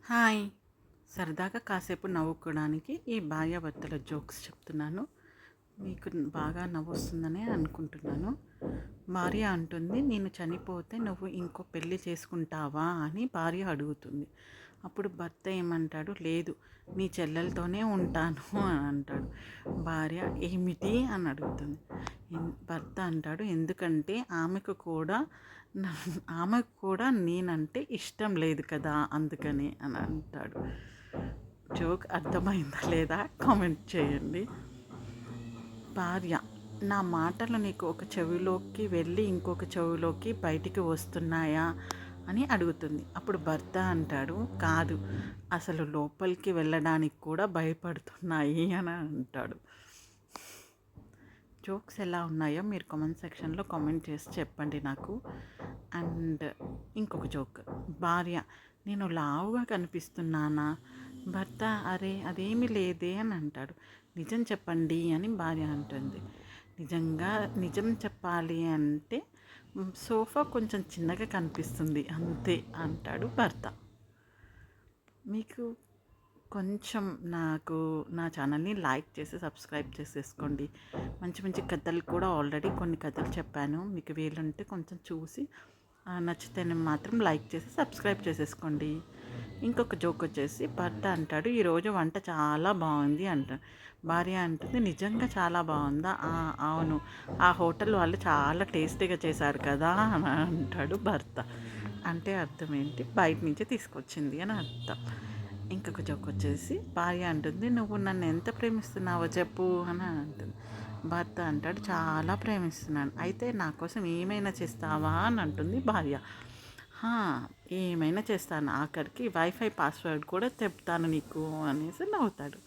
Hi. సరదాగా కాసేపు నవ్వుకోవడానికి ఈ భార్యాభర్తల జోక్స్ చెప్తున్నాను. మీకు బాగా నవ్వొస్తుందనే అనుకుంటున్నాను. భార్య అంటుంది, నేను చనిపోతే నువ్వు ఇంకో పెళ్ళి చేసుకుంటావా అని భార్య అడుగుతుంది. అప్పుడు భర్త ఏమంటాడు, లేదు నీ చెల్లెలతోనే ఉంటాను అని అంటాడు. భార్య ఏమిటి అని అడుగుతుంది. భర్త అంటాడు, ఎందుకంటే ఆమెకు కూడా నేనంటే ఇష్టం లేదు కదా అందుకని అని అంటాడు. జోక్ అర్థమైందా లేదా కామెంట్ చేయండి. భార్య, నా మాటలు నీకు ఒక చెవిలోకి వెళ్ళి ఇంకొక చెవిలోకి బయటికి వస్తున్నాయా అని అడుగుతుంది. అప్పుడు భర్త అంటాడు, కాదు అసలు లోపలికి వెళ్ళడానికి కూడా భయపడుతున్నాయి అని అంటాడు. జోక్స్ ఎలా ఉన్నాయో మీరు కామెంట్ సెక్షన్లో కామెంట్ చేసి చెప్పండి నాకు. అండ్ ఇంకొక జోక్. భార్య, నేను లావుగా కనిపిస్తున్నానా? భర్త, అరే అదేమీ లేదే అని అంటాడు. నిజం చెప్పండి అని భార్య అంటుంది. నిజం చెప్పాలి అంటే సోఫా కొంచెం చిన్నగా కనిపిస్తుంది అంతే అంటాడు భర్త. మీకు కొంచెం నా ఛానల్ని లైక్ చేసి సబ్స్క్రైబ్ చేసేసుకోండి. మంచి మంచి కథలు కూడా ఆల్రెడీ కొన్ని కథలు చెప్పాను. మీకు వీలుంటే కొంచెం చూసి నచ్చితేనే మాత్రం లైక్ చేసి సబ్స్క్రైబ్ చేసేసుకోండి. ఇంకొక జోక్ వచ్చేసి, భర్త అంటాడు, ఈరోజు వంట చాలా బాగుంది అంటాడు. భార్య అంటుంది, నిజంగా చాలా బాగుందా? అవును, ఆ హోటల్ వాళ్ళు చాలా టేస్టీగా చేశారు కదా అని అంటాడు భర్త. అంటే అర్థం ఏంటి, బయట నుంచి తీసుకొచ్చింది అని అర్థం. ఇంకొక జోక్ వచ్చేసి, భార్య అంటుంది, నువ్వు నన్ను ఎంత ప్రేమిస్తున్నావో చెప్పు అని అంటుంది. భర్త అంటాడు, చాలా ప్రేమిస్తున్నాను, అయితే నా కోసం ఏమైనా చేస్తావా అని అంటుంది భార్య. ఏమైనా చేస్తాను, ఆఖరికి వైఫై పాస్వర్డ్ కూడా చెప్తాను నీకు అనేసి నవ్వుతాడు.